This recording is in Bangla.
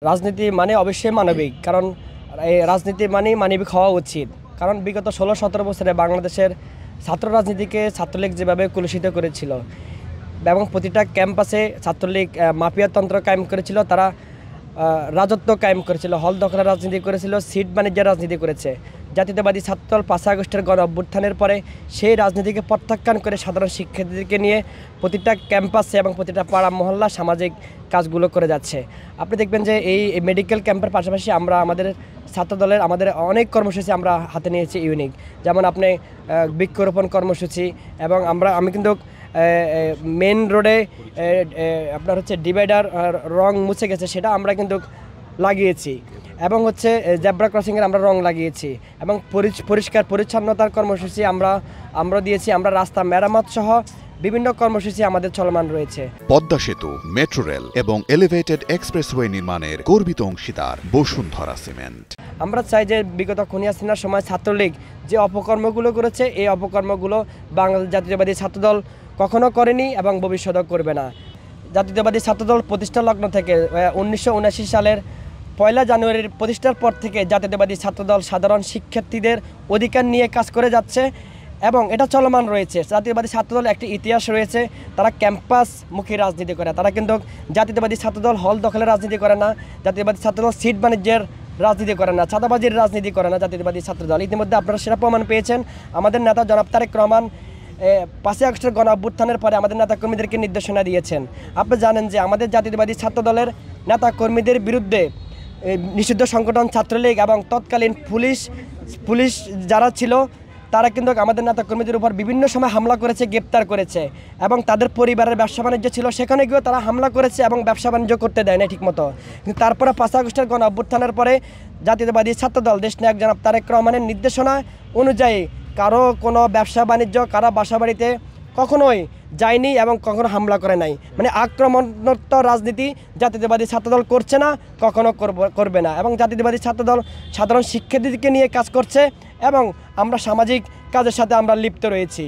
রাজনীতি মানে অবশ্যই মানবিক, কারণ এই রাজনীতি মানে মানবিক হওয়া উচিত। কারণ বিগত 16-17 বছরে বাংলাদেশের ছাত্র রাজনীতিকে ছাত্রলীগ যেভাবে কলুষিত করেছিল এবং প্রতিটা ক্যাম্পাসে ছাত্রলীগ মাফিয়াতন্ত্র কায়েম করেছিল, তারা রাজত্ব কায়েম করেছিল, হল দখলের রাজনীতি করেছিল, সিট বাণিজ্যের রাজনীতি করেছে। জাতীয়তাবাদী ছাত্রদল 5 আগস্টের গণ অভ্যুত্থানের পরে সেই রাজনীতিকে প্রত্যাখ্যান করে সাধারণ শিক্ষার্থীদেরকে নিয়ে প্রতিটা ক্যাম্পাসে এবং প্রতিটা পাড়া মহল্লা সামাজিক কাজগুলো করে যাচ্ছে। আপনি দেখবেন যে এই মেডিকেল ক্যাম্পের পাশাপাশি আমরা আমাদের ছাত্রদলের আমাদের অনেক কর্মসূচি আমরা হাতে নিয়েছি ইউনিক, যেমন আপনি বৃক্ষরোপণ কর্মসূচি, এবং আমি কিন্তু মেন রোডে আপনার হচ্ছে ডিভাইডার রং মুছে গেছে সেটা আমরা কিন্তু লাগিয়েছি, এবং হচ্ছে জেব্রা ক্রসিংয়ের আমরা রং লাগিয়েছি, এবং পরিষ্কার পরিচ্ছন্নতার কর্মসূচি আমরা দিয়েছি। আমরা রাস্তা মেরামত সহ বিভিন্ন কর্মসূচি আমাদের চলমান রয়েছে। পদ্মা সেতু, মেট্রো রেল এবং এলিভেটেড এক্সপ্রেসওয়ে নির্মাণের গর্বিত অংশীদার বসুন্ধরা সিমেন্ট। আমরা চাই যে বিগত খুনি হাসিনার সময় ছাত্রলীগ যে অপকর্মগুলো করেছে, এই অপকর্মগুলো বাংলাদেশ জাতীয়তাবাদী ছাত্রদল কখনো করেনি এবং ভবিষ্যতেও করবে না। জাতীয়তাবাদী ছাত্রদল প্রতিষ্ঠা লগ্ন থেকে 1979 সালের 1 জানুয়ারির প্রতিষ্ঠার পর থেকে জাতীয়তাবাদী ছাত্রদল সাধারণ শিক্ষার্থীদের অধিকার নিয়ে কাজ করে যাচ্ছে এবং এটা চলমান রয়েছে। জাতীয়তাবাদী ছাত্রদল একটি ইতিহাস রয়েছে, তারা ক্যাম্পাসমুখী রাজনীতি করে, তারা কিন্তু জাতীয়তাবাদী ছাত্রদল হল দখলের রাজনীতি করে না, জাতীয়তাবাদী ছাত্রদল সিট বাণিজ্যের রাজনীতি করে না, চাঁদাবাজির রাজনীতি করে না জাতীয়তাবাদী ছাত্রদল। ইতিমধ্যে আপনারা সেটা প্রমাণ পেয়েছেন। আমাদের নেতা জনাব তারেক রহমান 5 আগস্টের গণ অভ্যুত্থানের পরে আমাদের নেতাকর্মীদেরকে নির্দেশনা দিয়েছেন। আপনি জানেন যে আমাদের জাতীয়তাবাদী ছাত্রদলের নেতাকর্মীদের বিরুদ্ধে নিষিদ্ধ সংগঠন ছাত্রলীগ এবং তৎকালীন পুলিশ যারা ছিল তারা কিন্তু আমাদের নেতাকর্মীদের উপর বিভিন্ন সময় হামলা করেছে, গ্রেপ্তার করেছে, এবং তাদের পরিবারের ব্যবসা বাণিজ্য ছিল, সেখানে গিয়েও তারা হামলা করেছে এবং ব্যবসা বাণিজ্য করতে দেয় না ঠিকমতো। কিন্তু তারপরে 5 আগস্টের গণ অভ্যুত্থানের পরে জাতীয়তাবাদী ছাত্রদল দেশনায়ক জনাব তারেক রহমানের নির্দেশনা অনুযায়ী কারো কোনো ব্যবসা বাণিজ্য, কারো বাসা বাড়িতে কখনোই যায়নি এবং কখনো হামলা করে নাই। মানে আক্রমণাত্মক রাজনীতি জাতীয়তাবাদী ছাত্রদল করছে না, কখনো করবে না। এবং জাতীয়তাবাদী ছাত্রদল সাধারণ শিক্ষার্থীদেরকে নিয়ে কাজ করছে এবং আমরা সামাজিক কাজের সাথে আমরা লিপ্ত রয়েছি।